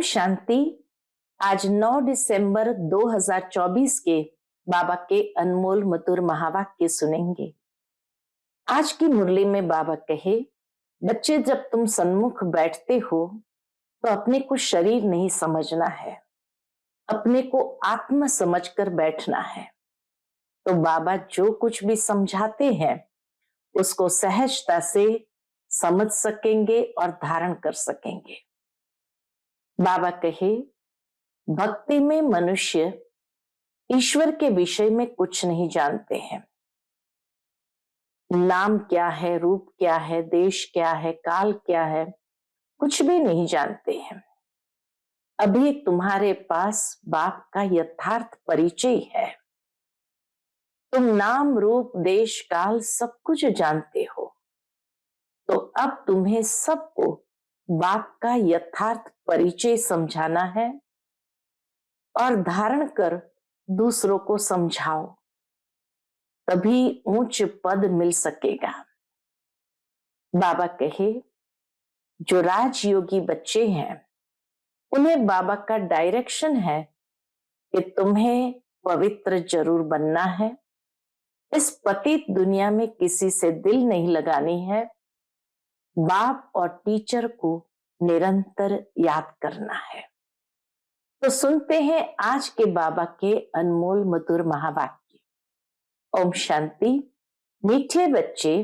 शांति। आज 9 दिसंबर 2024 के बाबा के अनमोल मधुर महावाक्य सुनेंगे। आज की मुरली में बाबा कहे, बच्चे जब तुम सन्मुख बैठते हो तो अपने को शरीर नहीं समझना है, अपने को आत्मा समझकर बैठना है। तो बाबा जो कुछ भी समझाते हैं उसको सहजता से समझ सकेंगे और धारण कर सकेंगे। बाबा कहे, भक्ति में मनुष्य ईश्वर के विषय में कुछ नहीं जानते हैं। नाम क्या है, रूप क्या है, देश क्या है, काल क्या है, कुछ भी नहीं जानते हैं। अभी तुम्हारे पास बाप का यथार्थ परिचय है। तुम नाम, रूप, देश, काल सब कुछ जानते हो। तो अब तुम्हें सबको बाप का यथार्थ परिचय समझाना है और धारण कर दूसरों को समझाओ, तभी ऊंच पद मिल सकेगा। बाबा कहे, जो राजयोगी बच्चे हैं उन्हें बाबा का डायरेक्शन है कि तुम्हें पवित्र जरूर बनना है। इस पतित दुनिया में किसी से दिल नहीं लगानी है। बाप और टीचर को निरंतर याद करना है। तो सुनते हैं आज के बाबा के अनमोल मधुर महावाक्य। ओम शांति। मीठे बच्चे,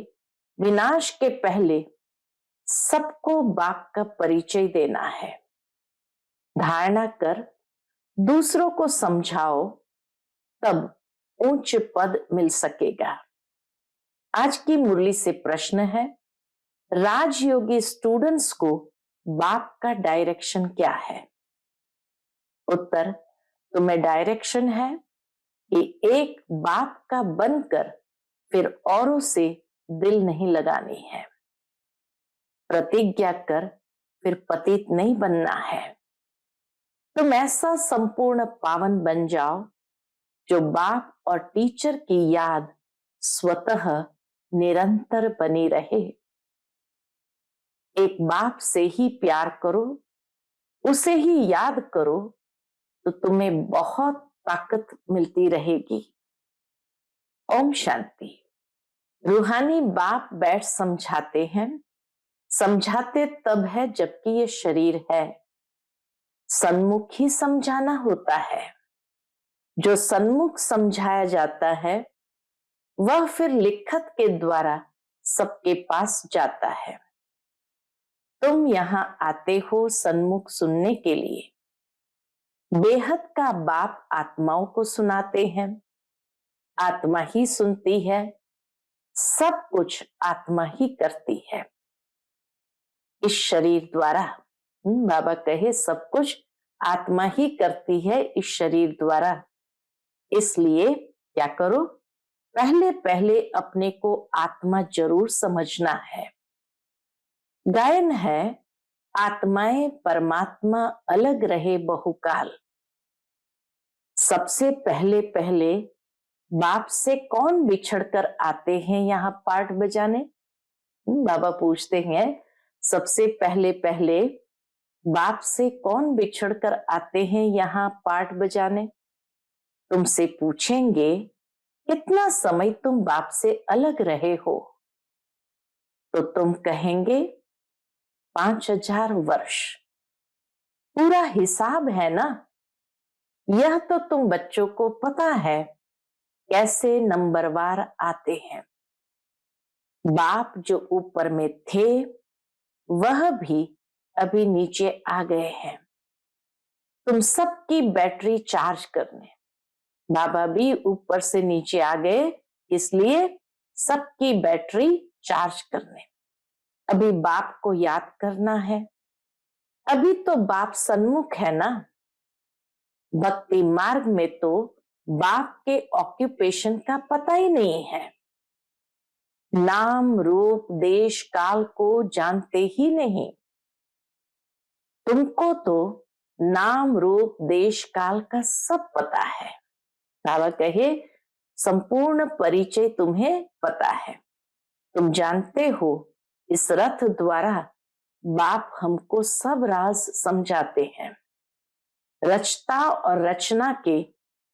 विनाश के पहले सबको बाप का परिचय देना है। धारणा कर दूसरों को समझाओ, तब उच्च पद मिल सकेगा। आज की मुरली से प्रश्न है, राजयोगी स्टूडेंट्स को बाप का डायरेक्शन क्या है? उत्तर, तुम्हें डायरेक्शन है कि एक बाप का बनकर फिर औरों से दिल नहीं लगानी है। प्रतिज्ञा कर फिर पतित नहीं बनना है। तुम ऐसा संपूर्ण पावन बन जाओ जो बाप और टीचर की याद स्वतः निरंतर बनी रहे। एक बाप से ही प्यार करो, उसे ही याद करो, तो तुम्हें बहुत ताकत मिलती रहेगी। ओम शांति। रूहानी बाप बैठ समझाते हैं। समझाते तब है जबकि ये शरीर है। सन्मुख ही समझाना होता है। जो सन्मुख समझाया जाता है वह फिर लिखत के द्वारा सबके पास जाता है। तुम यहां आते हो सन्मुख सुनने के लिए। बेहद का बाप आत्माओं को सुनाते हैं। आत्मा ही सुनती है, सब कुछ आत्मा ही करती है। इस शरीर द्वारा बाबा कहे, सब कुछ आत्मा ही करती है इस शरीर द्वारा। इसलिए क्या करो, पहले पहले अपने को आत्मा जरूर समझना है। गायन है, आत्माएं परमात्मा अलग रहे बहुकाल। सबसे पहले पहले बाप से कौन बिछड़कर आते हैं यहाँ पाठ बजाने? बाबा पूछते हैं, सबसे पहले पहले बाप से कौन बिछड़कर आते हैं यहाँ पाठ बजाने? तुमसे पूछेंगे, कितना समय तुम बाप से अलग रहे हो? तो तुम कहेंगे 5000 वर्ष। पूरा हिसाब है ना? यह तो तुम बच्चों को पता है कैसे नंबरवार आते हैं। बाप जो ऊपर में थे वह भी अभी नीचे आ गए हैं तुम सबकी बैटरी चार्ज करने। बाबा भी ऊपर से नीचे आ गए, इसलिए सबकी बैटरी चार्ज करने। अभी बाप को याद करना है। अभी तो बाप सन्मुख है ना। भक्ति मार्ग में तो बाप के ऑक्यूपेशन का पता ही नहीं है। नाम, रूप, देश, काल को जानते ही नहीं। तुमको तो नाम, रूप, देश, काल का सब पता है। बाबा कहे, संपूर्ण परिचय तुम्हें पता है। तुम जानते हो इस रथ द्वारा बाप हमको सब राज समझाते हैं। रचता और रचना के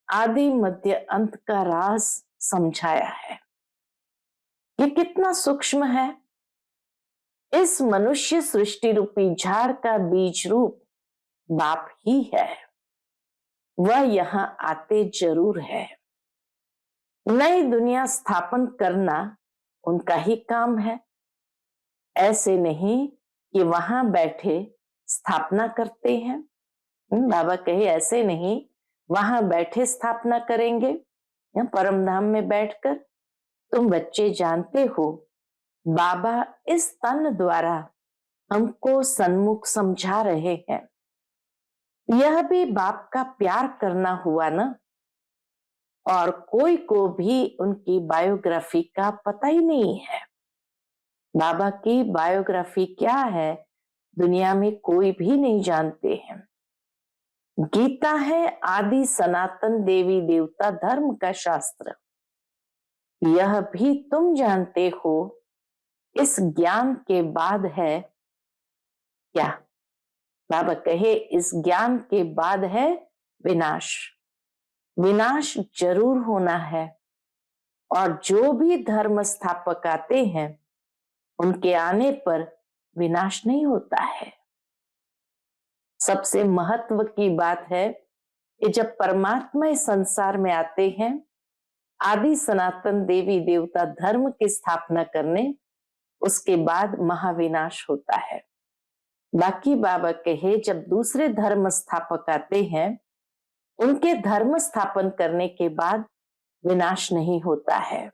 आदि मध्य अंत का राज समझाया है। ये कितना सूक्ष्म है। इस मनुष्य सृष्टि रूपी झाड़ का बीज रूप बाप ही है। वह यहां आते जरूर है। नई दुनिया स्थापन करना उनका ही काम है। ऐसे नहीं कि वहां बैठे स्थापना करते हैं। बाबा कहे ऐसे नहीं वहां बैठे स्थापना करेंगे या परम धाम में बैठकर। तुम बच्चे जानते हो बाबा इस तन द्वारा हमको सन्मुख समझा रहे हैं। यह भी बाप का प्यार करना हुआ ना। और कोई को भी उनकी बायोग्राफी का पता ही नहीं है। बाबा की बायोग्राफी क्या है दुनिया में कोई भी नहीं जानते हैं। गीता है आदि सनातन देवी देवता धर्म का शास्त्र। यह भी तुम जानते हो। इस ज्ञान के बाद है क्या? बाबा कहे इस ज्ञान के बाद है विनाश। विनाश जरूर होना है। और जो भी धर्म स्थापक आते हैं उनके आने पर विनाश नहीं होता है। सबसे महत्व की बात है कि जब परमात्मा इस संसार में आते हैं आदि सनातन देवी देवता धर्म की स्थापना करने, उसके बाद महाविनाश होता है। बाकी बाबा कहे जब दूसरे धर्म स्थापक आते हैं उनके धर्म स्थापन करने के बाद विनाश नहीं होता है।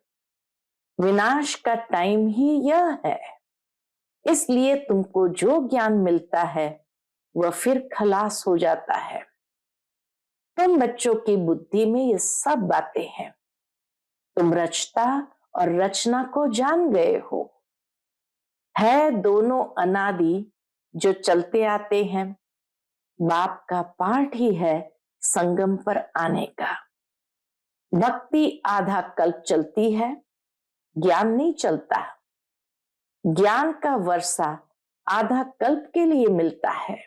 विनाश का टाइम ही यह है। इसलिए तुमको जो ज्ञान मिलता है वह फिर खलास हो जाता है। तुम बच्चों की बुद्धि में ये सब बातें हैं। तुम रचता और रचना को जान गए हो। है दोनों अनादि जो चलते आते हैं। बाप का पाठ ही है संगम पर आने का। भक्ति आधा कल्प चलती है, ज्ञान नहीं चलता। ज्ञान का वर्षा आधा कल्प के लिए मिलता है।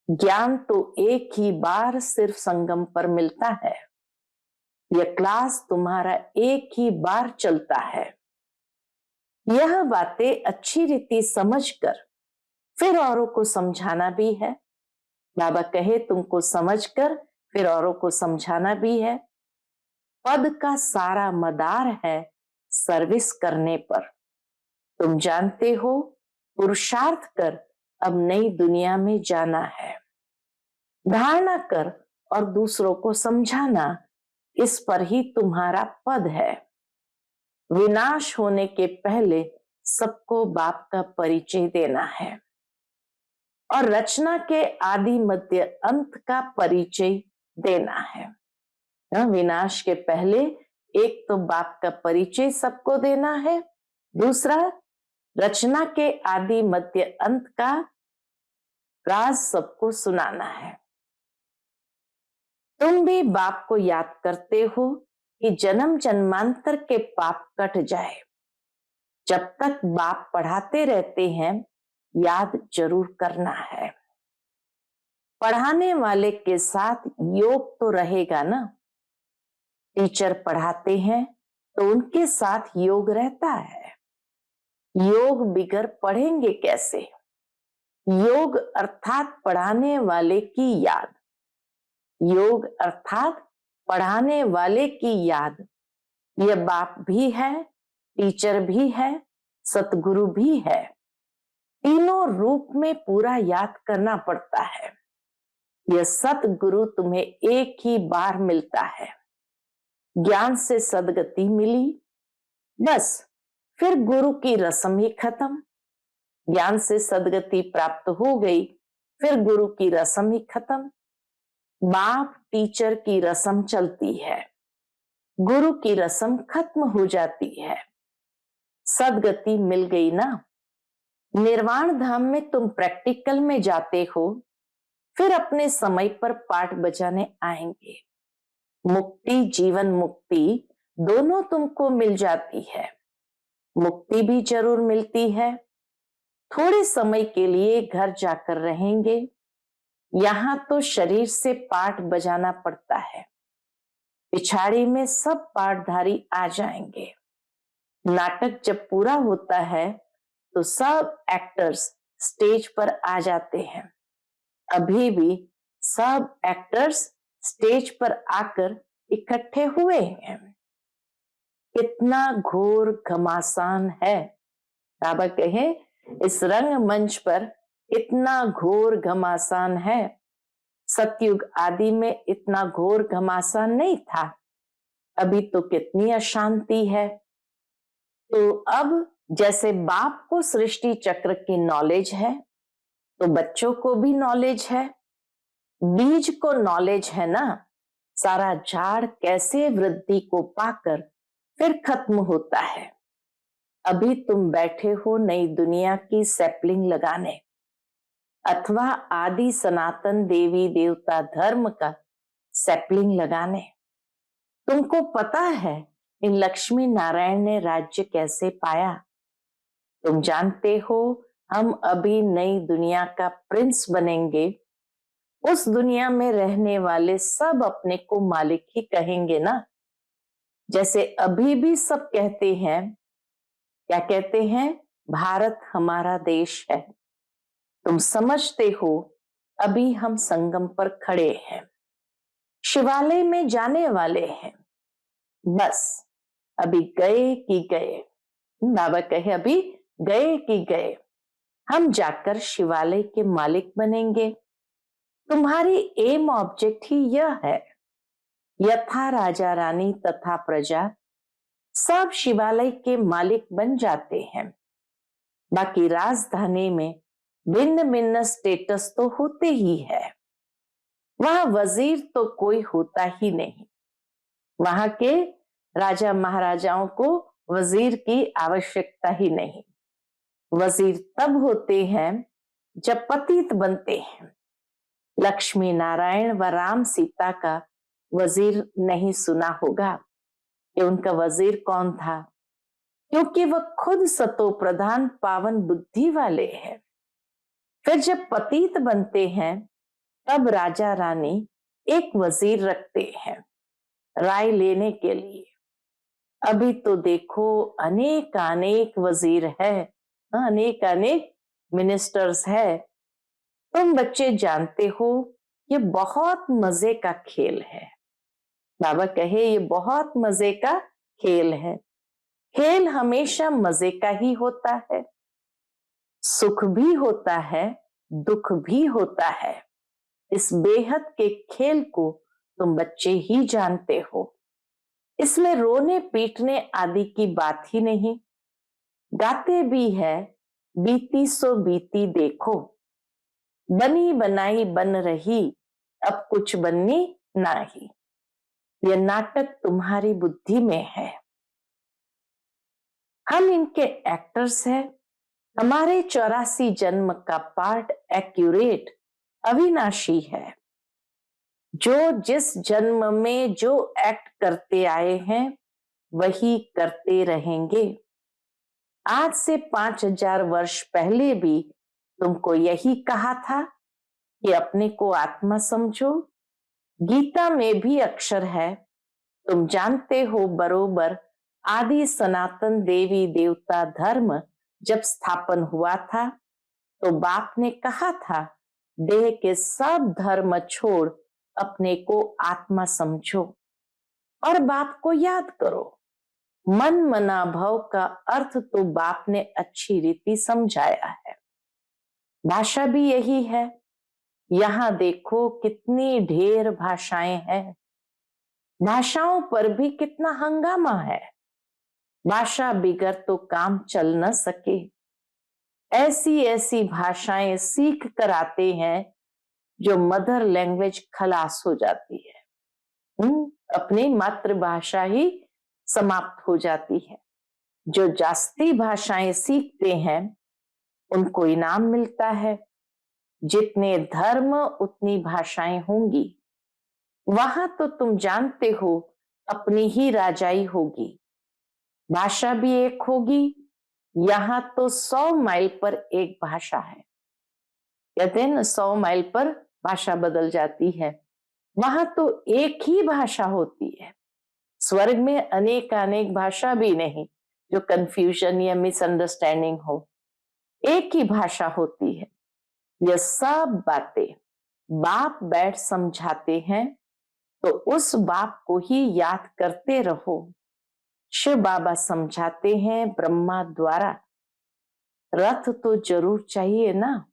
ज्ञान तो एक ही बार सिर्फ संगम पर मिलता है। यह क्लास तुम्हारा एक ही बार चलता है। यह बातें अच्छी रीति समझकर फिर औरों को समझाना भी है। बाबा कहे तुमको समझकर फिर औरों को समझाना भी है। पद का सारा मदार है सर्विस करने पर। तुम जानते हो पुरुषार्थ कर अब नई दुनिया में जाना है। धारणा कर और दूसरों को समझाना, इस पर ही तुम्हारा पद है। विनाश होने के पहले सबको बाप का परिचय देना है और रचना के आदि मध्य अंत का परिचय देना है। विनाश के पहले एक तो बाप का परिचय सबको देना है, दूसरा रचना के आदि मध्य अंत का राज सबको सुनाना है। तुम भी बाप को याद करते हो कि जन्म जन्मांतर के पाप कट जाए। जब तक बाप पढ़ाते रहते हैं याद जरूर करना है। पढ़ाने वाले के साथ योग तो रहेगा ना। टीचर पढ़ाते हैं तो उनके साथ योग रहता है। योग बिगर पढ़ेंगे कैसे? योग अर्थात पढ़ाने वाले की याद। योग अर्थात पढ़ाने वाले की याद। यह बाप भी है, टीचर भी है, सतगुरु भी है। तीनों रूप में पूरा याद करना पड़ता है। यह सतगुरु तुम्हें एक ही बार मिलता है। ज्ञान से सदगति मिली, बस फिर गुरु की रस्म ही खत्म। ज्ञान से सदगति प्राप्त हो गई, फिर गुरु की रस्म ही खत्म। बाप टीचर की रस्म चलती है, गुरु की रस्म खत्म हो जाती है। सदगति मिल गई ना। निर्वाण धाम में तुम प्रैक्टिकल में जाते हो, फिर अपने समय पर पाठ बजाने आएंगे। मुक्ति जीवन मुक्ति दोनों तुमको मिल जाती है। मुक्ति भी जरूर मिलती है। थोड़े समय के लिए घर जाकर रहेंगे। यहाँ तो शरीर से पाठ बजाना पड़ता है, पिछाड़ी में सब पाठधारी आ जाएंगे। नाटक जब पूरा होता है तो सब एक्टर्स स्टेज पर आ जाते हैं। अभी भी सब एक्टर्स स्टेज पर आकर इकट्ठे हुए हैं। कितना घोर घमासान है। बाबा कहे इस रंग मंच पर इतना घोर घमासान है। सतयुग आदि में इतना घोर घमासान नहीं था। अभी तो कितनी अशांति है। तो अब जैसे बाप को सृष्टि चक्र की नॉलेज है, तो बच्चों को भी नॉलेज है। बीज को नॉलेज है ना, सारा झाड़ कैसे वृद्धि को पाकर फिर खत्म होता है। अभी तुम बैठे हो नई दुनिया की सैपलिंग लगाने अथवा आदि सनातन देवी देवता धर्म का सैपलिंग लगाने। तुमको पता है इन लक्ष्मी नारायण ने राज्य कैसे पाया? तुम जानते हो हम अभी नई दुनिया का प्रिंस बनेंगे। उस दुनिया में रहने वाले सब अपने को मालिक ही कहेंगे ना। जैसे अभी भी सब कहते हैं, क्या कहते हैं? भारत हमारा देश है। तुम समझते हो अभी हम संगम पर खड़े हैं, शिवालय में जाने वाले हैं। बस अभी गए कि गए। बाबा कहे अभी गए कि गए। हम जाकर शिवालय के मालिक बनेंगे। तुम्हारी एम ऑब्जेक्ट ही यह है। यथा राजा रानी तथा प्रजा सब शिवालय के मालिक बन जाते हैं। बाकी राजधानी में भिन्न भिन्न स्टेटस तो होते ही है। वहां वजीर तो कोई होता ही नहीं। वहां के राजा महाराजाओं को वजीर की आवश्यकता ही नहीं। वजीर तब होते हैं जब पतित बनते हैं। लक्ष्मी नारायण व राम सीता का वजीर नहीं सुना होगा कि उनका वजीर कौन था, क्योंकि वह खुद सतो प्रधान पावन बुद्धि वाले हैं। फिर जब पतित बनते हैं तब राजा रानी एक वजीर रखते हैं राय लेने के लिए। अभी तो देखो अनेक अनेक वजीर है, अनेक अनेक मिनिस्टर्स है। तुम बच्चे जानते हो ये बहुत मजे का खेल है। बाबा कहे ये बहुत मजे का खेल है। खेल हमेशा मजे का ही होता है। सुख भी होता है, दुख भी होता है। इस बेहद के खेल को तुम बच्चे ही जानते हो। इसमें रोने पीटने आदि की बात ही नहीं। गाते भी है बीती सो बीती देखो, बनी बनाई बन रही अब कुछ बननी नाही। यह नाटक तुम्हारी बुद्धि में है। हम इनके एक्टर्स हैं। हमारे 84 जन्म का पार्ट एक्यूरेट अविनाशी है। जो जिस जन्म में जो एक्ट करते आए हैं वही करते रहेंगे। आज से 5000 वर्ष पहले भी तुमको यही कहा था कि अपने को आत्मा समझो। गीता में भी अक्षर है, तुम जानते हो बरोबर। आदि सनातन देवी देवता धर्म जब स्थापन हुआ था तो बाप ने कहा था देह के सब धर्म छोड़ अपने को आत्मा समझो और बाप को याद करो। मन मना भव का अर्थ तो बाप ने अच्छी रीति समझाया है। भाषा भी यही है। यहां देखो कितनी ढेर भाषाएं हैं। भाषाओं पर भी कितना हंगामा है। भाषा बिगर तो काम चल न सके। ऐसी ऐसी भाषाएं सीख कर आते हैं जो मदर लैंग्वेज खलास हो जाती है। अपनी मातृभाषा ही समाप्त हो जाती है। जो जास्ती भाषाएं सीखते हैं उनको इनाम मिलता है। जितने धर्म उतनी भाषाएं होंगी। वहां तो तुम जानते हो अपनी ही राजाई होगी। भाषा भी एक होगी। यहां तो 100 माइल पर एक भाषा है। कहते हैं ना 100 माइल पर भाषा बदल जाती है। वहां तो एक ही भाषा होती है। स्वर्ग में अनेक अनेक भाषा भी नहीं जो कंफ्यूजन या मिसअंडरस्टैंडिंग हो, एक ही भाषा होती है। यह सब बातें बाप बैठ समझाते हैं, तो उस बाप को ही याद करते रहो। शिव बाबा समझाते हैं ब्रह्मा द्वारा, रथ तो जरूर चाहिए ना,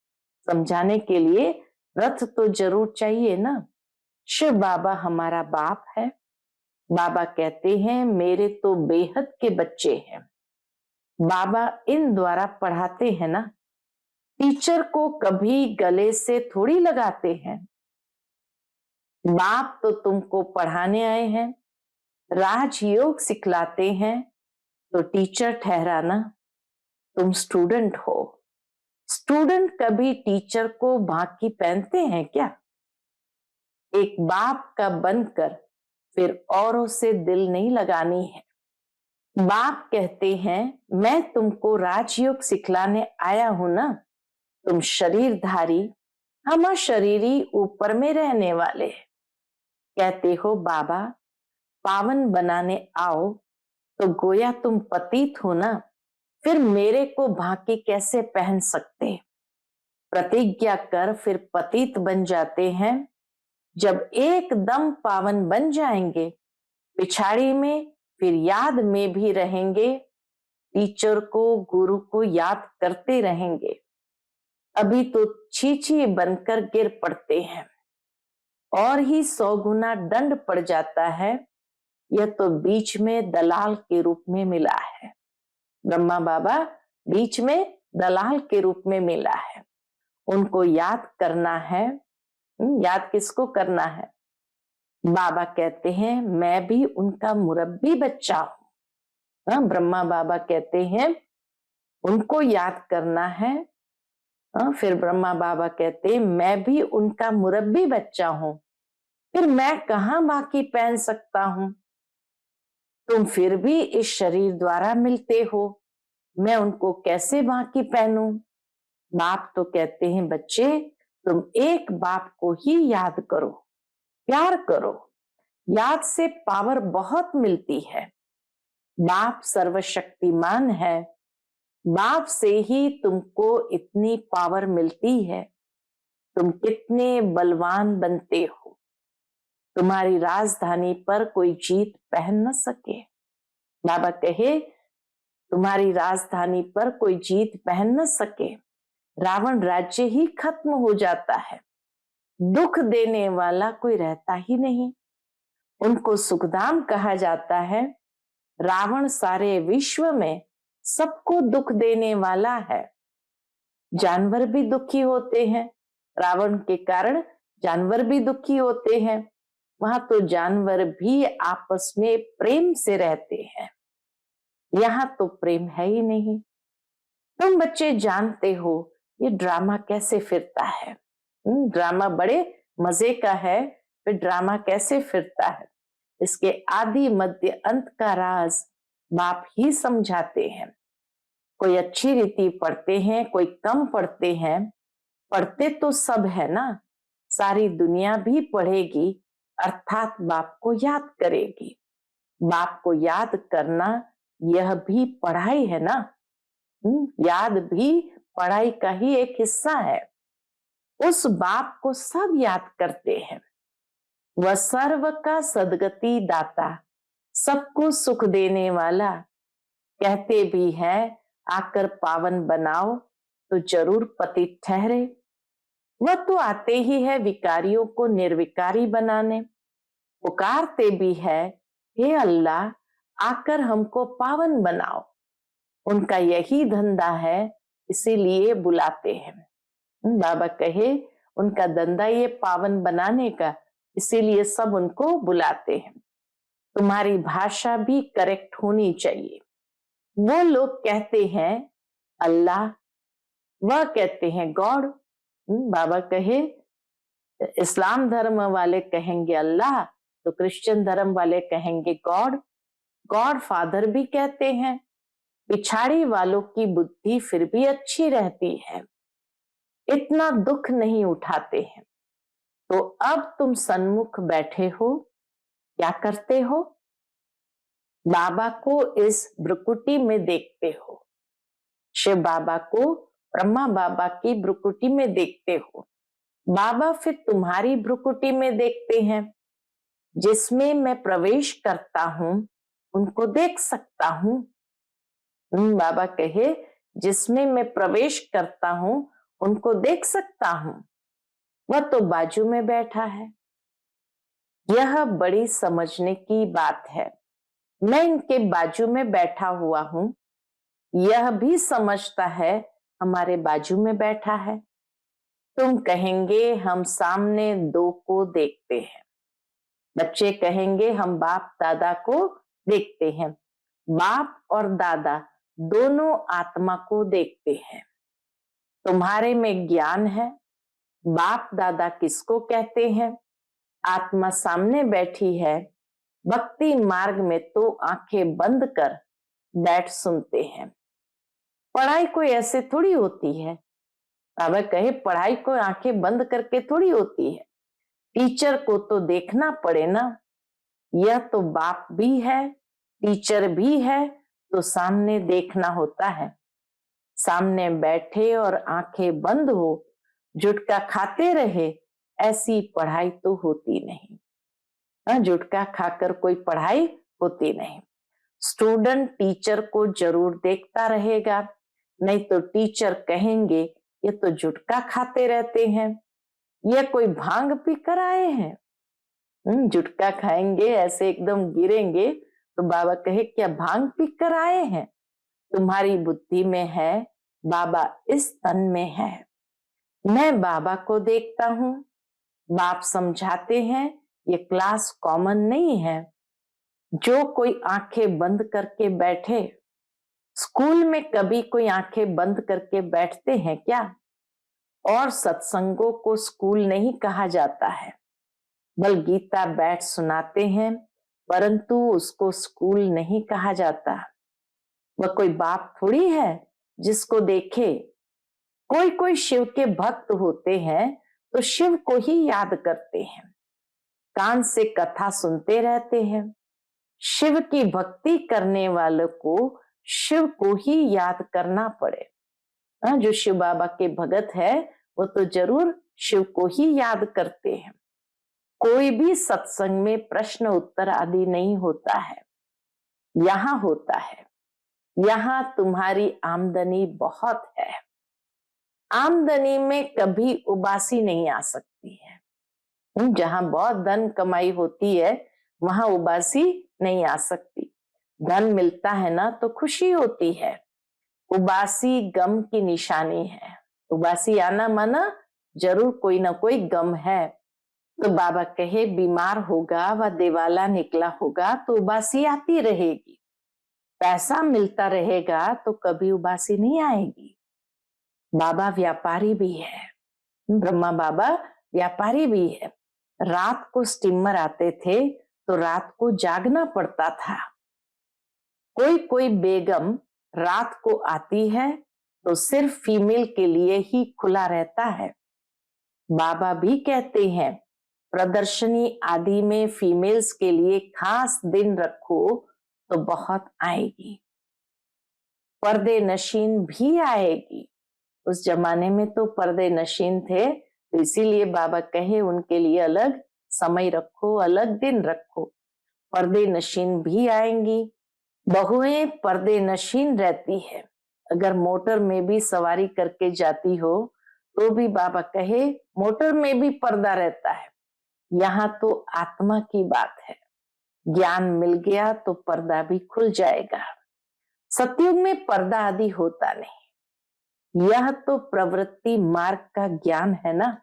समझाने के लिए रथ तो जरूर चाहिए ना। शिव बाबा हमारा बाप है। बाबा कहते हैं मेरे तो बेहद के बच्चे हैं। बाबा इन द्वारा पढ़ाते हैं ना, टीचर को कभी गले से थोड़ी लगाते हैं। बाप तो तुमको पढ़ाने आए हैं, राजयोग सिखलाते हैं, तो टीचर ठहराना, तुम स्टूडेंट हो। स्टूडेंट कभी टीचर को बाकी पहनते हैं क्या? एक बाप का बनकर फिर औरों से दिल नहीं लगानी है। बाप कहते हैं मैं तुमको राजयोग सिखलाने आया हूं ना, तुम शरीरधारी, हम अशरीरी ऊपर में रहने वाले। कहते हो बाबा पावन बनाने आओ, तो गोया तुम पतित हो ना, फिर मेरे को भांति कैसे पहन सकते? प्रतिज्ञा कर फिर पतित बन जाते हैं। जब एकदम पावन बन जाएंगे, पिछाड़ी में फिर याद में भी रहेंगे, टीचर को गुरु को याद करते रहेंगे। अभी तो छीछी बनकर गिर पड़ते हैं और ही 100 गुना दंड पड़ जाता है। यह तो बीच में दलाल के रूप में मिला है। ब्रह्मा बाबा बीच में दलाल के रूप में मिला है। उनको याद करना है। याद किसको करना है? बाबा कहते हैं मैं भी उनका मुरब्बी बच्चा हूं। ब्रह्मा बाबा कहते हैं उनको याद करना है। फिर ब्रह्मा बाबा कहते हैं मैं भी उनका मुरब्बी बच्चा हूं, फिर मैं कहां बाकी पहन सकता हूं? तुम फिर भी इस शरीर द्वारा मिलते हो, मैं उनको कैसे बाकी पहनूं? बाप तो कहते हैं बच्चे तुम एक बाप को ही याद करो, प्यार करो। याद से पावर बहुत मिलती है। बाप सर्वशक्तिमान है। बाप से ही तुमको इतनी पावर मिलती है। तुम कितने बलवान बनते हो। तुम्हारी राजधानी पर कोई जीत पहन न सके। बाबा कहे तुम्हारी राजधानी पर कोई जीत पहन न सके। रावण राज्य ही खत्म हो जाता है। दुख देने वाला कोई रहता ही नहीं। उनको सुखधाम कहा जाता है। रावण सारे विश्व में सबको दुख देने वाला है। जानवर भी दुखी होते हैं, रावण के कारण जानवर भी दुखी होते हैं। वहां तो जानवर भी आपस में प्रेम से रहते हैं, यहाँ तो प्रेम है ही नहीं। तुम बच्चे जानते हो ये ड्रामा कैसे फिरता है। ड्रामा बड़े मजे का है, फिर ड्रामा कैसे फिरता है इसके आदि मध्य अंत का राज बाप ही समझाते हैं। कोई अच्छी रीति पढ़ते हैं, कोई कम पढ़ते हैं। पढ़ते तो सब है ना, सारी दुनिया भी पढ़ेगी, अर्थात बाप को याद करेगी। बाप को याद करना यह भी पढ़ाई है ना। याद भी पढ़ाई का ही एक हिस्सा है। उस बाप को सब याद करते हैं। वह सर्व का सदगति दाता, सबको सुख देने वाला। कहते भी हैं आकर पावन बनाओ तो जरूर पतित ठहरे। वह तो आते ही है विकारियों को निर्विकारी बनाने। पुकारते भी है हे अल्लाह आकर हमको पावन बनाओ। उनका यही धंधा है, इसीलिए बुलाते हैं। बाबा कहे उनका धंधा ये पावन बनाने का, इसीलिए सब उनको बुलाते हैं। तुम्हारी भाषा भी करेक्ट होनी चाहिए। वो लोग कहते हैं अल्लाह, वह कहते हैं गॉड। बाबा कहे इस्लाम धर्म वाले कहेंगे अल्लाह, तो क्रिश्चियन धर्म वाले कहेंगे गॉड। गॉड फादर भी कहते हैं। पिछाड़ी वालों की बुद्धि फिर भी अच्छी रहती है, इतना दुख नहीं उठाते हैं। तो अब तुम सन्मुख बैठे हो, क्या करते हो? बाबा को इस भ्रुकुटी में देखते हो, शिव बाबा को ब्रह्मा बाबा की भ्रुकुटी में देखते हो। बाबा फिर तुम्हारी भ्रुकुटी में देखते हैं। जिसमें मैं प्रवेश करता हूं उनको देख सकता हूं। बाबा कहे, जिसमें मैं प्रवेश करता हूं उनको देख सकता हूं, वह तो बाजू में बैठा है। यह बड़ी समझने की बात है। मैं इनके बाजू में बैठा हुआ हूं, यह भी समझता है हमारे बाजू में बैठा है। तुम कहेंगे हम सामने दो को देखते हैं, बच्चे कहेंगे हम बाप दादा को देखते हैं। बाप और दादा दोनों आत्मा को देखते हैं। तुम्हारे में ज्ञान है। बाप दादा किसको कहते हैं? आत्मा सामने बैठी है। भक्ति मार्ग में तो आंखें बंद कर बैठ सुनते हैं। पढ़ाई कोई ऐसे थोड़ी होती है। बाबा कहे पढ़ाई को आंखें बंद करके थोड़ी होती है। टीचर को तो देखना पड़े ना। यह तो बाप भी है, टीचर भी है, तो सामने देखना होता है। सामने बैठे और आंखें बंद हो जुटका खाते रहे, ऐसी पढ़ाई तो होती नहीं। जुटका खाकर कोई पढ़ाई होती नहीं। स्टूडेंट टीचर को जरूर देखता रहेगा, नहीं तो टीचर कहेंगे ये तो जुटका खाते रहते हैं, ये कोई भांग पीकर आए हैं। जुटका खाएंगे ऐसे एकदम गिरेंगे तो बाबा कहे क्या भांग पीकर आए हैं? तुम्हारी बुद्धि में है, बाबा इस तन में है। मैं बाबा को देखता हूं। बाप समझाते हैं ये क्लास कॉमन नहीं है। जो कोई आंखें बंद करके बैठे, स्कूल में कभी कोई आंखें बंद करके बैठते हैं क्या? और सत्संगों को स्कूल नहीं कहा जाता है। बल गीता बैठ सुनाते हैं, परंतु उसको स्कूल नहीं कहा जाता। वह कोई बाप थोड़ी है जिसको देखे। कोई कोई शिव के भक्त होते हैं तो शिव को ही याद करते हैं, कान से कथा सुनते रहते हैं। शिव की भक्ति करने वालों को शिव को ही याद करना पड़े। जो शिव बाबा के भगत है वो तो जरूर शिव को ही याद करते हैं। कोई भी सत्संग में प्रश्न उत्तर आदि नहीं होता है, यहाँ होता है। यहाँ तुम्हारी आमदनी बहुत है। आमदनी में कभी उबासी नहीं आ सकती है। जहां बहुत धन कमाई होती है वहां उबासी नहीं आ सकती। धन मिलता है ना तो खुशी होती है। उबासी गम की निशानी है। उबासी आना माना जरूर कोई ना कोई गम है। तो बाबा कहे बीमार होगा व दिवाला निकला होगा तो उबासी आती रहेगी। पैसा मिलता रहेगा तो कभी उबासी नहीं आएगी। बाबा व्यापारी भी है, ब्रह्मा बाबा व्यापारी भी है। रात को स्टीमर आते थे तो रात को जागना पड़ता था। कोई कोई बेगम रात को आती है तो सिर्फ फीमेल के लिए ही खुला रहता है। बाबा भी कहते हैं प्रदर्शनी आदि में फीमेल्स के लिए खास दिन रखो तो बहुत आएगी। पर्दे नशीन भी आएगी। उस जमाने में तो पर्दे नशीन थे, तो इसीलिए बाबा कहे उनके लिए अलग समय रखो, अलग दिन रखो। पर्दे नशीन भी आएंगी। बहुएं पर्दे नशीन रहती है। अगर मोटर में भी सवारी करके जाती हो तो भी बाबा कहे मोटर में भी पर्दा रहता है। यहाँ तो आत्मा की बात है। ज्ञान मिल गया तो पर्दा भी खुल जाएगा। सतयुग में पर्दा आदि होता नहीं। यह तो प्रवृत्ति मार्ग का ज्ञान है ना,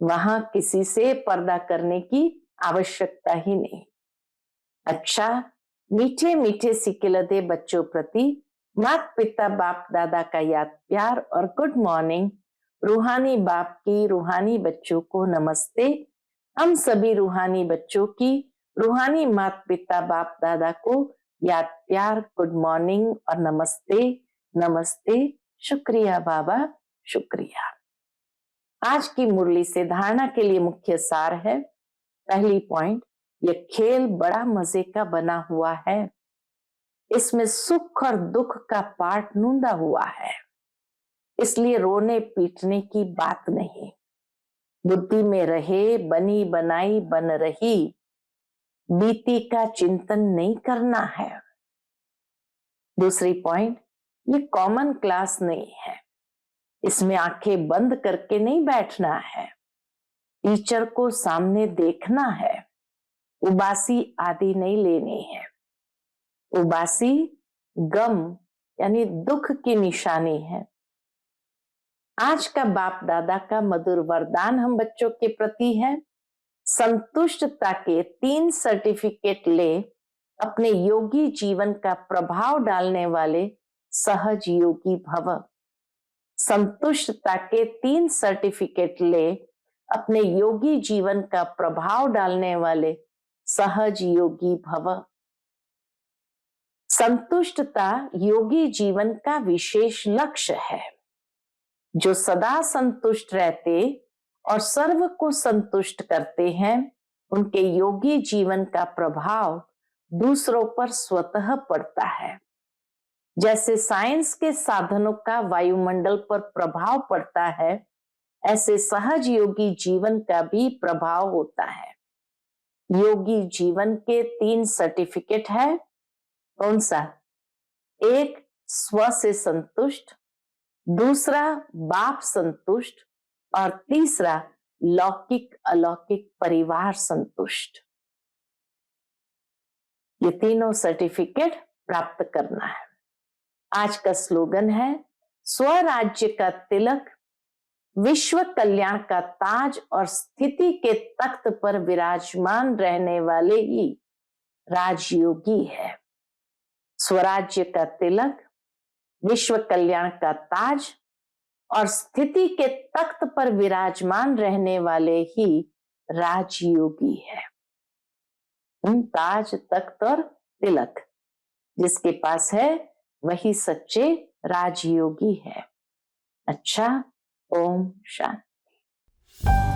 वहां किसी से पर्दा करने की आवश्यकता ही नहीं। अच्छा, मीठे मीठे सिकिलदे बच्चों प्रति माता पिता बाप दादा का याद प्यार और गुड मॉर्निंग। रूहानी बाप की रूहानी बच्चों को नमस्ते। हम सभी रूहानी बच्चों की रूहानी माता पिता बाप दादा को याद प्यार, गुड मॉर्निंग और नमस्ते। नमस्ते। शुक्रिया बाबा, शुक्रिया। आज की मुरली से धारणा के लिए मुख्य सार है। पहली पॉइंट, यह खेल बड़ा मजे का बना हुआ है। इसमें सुख और दुख का पाठ नूंदा हुआ है, इसलिए रोने पीटने की बात नहीं। बुद्धि में रहे बनी बनाई बन रही, बीती का चिंतन नहीं करना है। दूसरी पॉइंट, ये कॉमन क्लास नहीं है, इसमें आंखें बंद करके नहीं बैठना है। टीचर को सामने देखना है, उबासी आदि नहीं लेनी है। उबासी गम यानी दुख की निशानी है। आज का बाप दादा का मधुर वरदान हम बच्चों के प्रति है, संतुष्टता के 3 सर्टिफिकेट ले अपने योगी जीवन का प्रभाव डालने वाले सहज योगी भव। संतुष्टता के 3 सर्टिफिकेट ले अपने योगी जीवन का प्रभाव डालने वाले सहज योगी भव। संतुष्टता योगी जीवन का विशेष लक्ष्य है। जो सदा संतुष्ट रहते और सर्व को संतुष्ट करते हैं, उनके योगी जीवन का प्रभाव दूसरों पर स्वतः पड़ता है। जैसे साइंस के साधनों का वायुमंडल पर प्रभाव पड़ता है, ऐसे सहज योगी जीवन का भी प्रभाव होता है। योगी जीवन के 3 सर्टिफिकेट है। कौन सा? एक, स्व से संतुष्ट, दूसरा बाप संतुष्ट, और तीसरा लौकिक अलौकिक परिवार संतुष्ट। ये तीनों सर्टिफिकेट प्राप्त करना है। आज का स्लोगन है, स्वराज्य का तिलक, विश्व कल्याण का ताज और स्थिति के तख्त पर विराजमान रहने वाले ही राजयोगी है। स्वराज्य का तिलक, विश्व कल्याण का ताज और स्थिति के तख्त पर विराजमान रहने वाले ही राजयोगी है। ताज, तख्त और तिलक जिसके पास है वही सच्चे राजयोगी है। अच्छा, ओम शांति।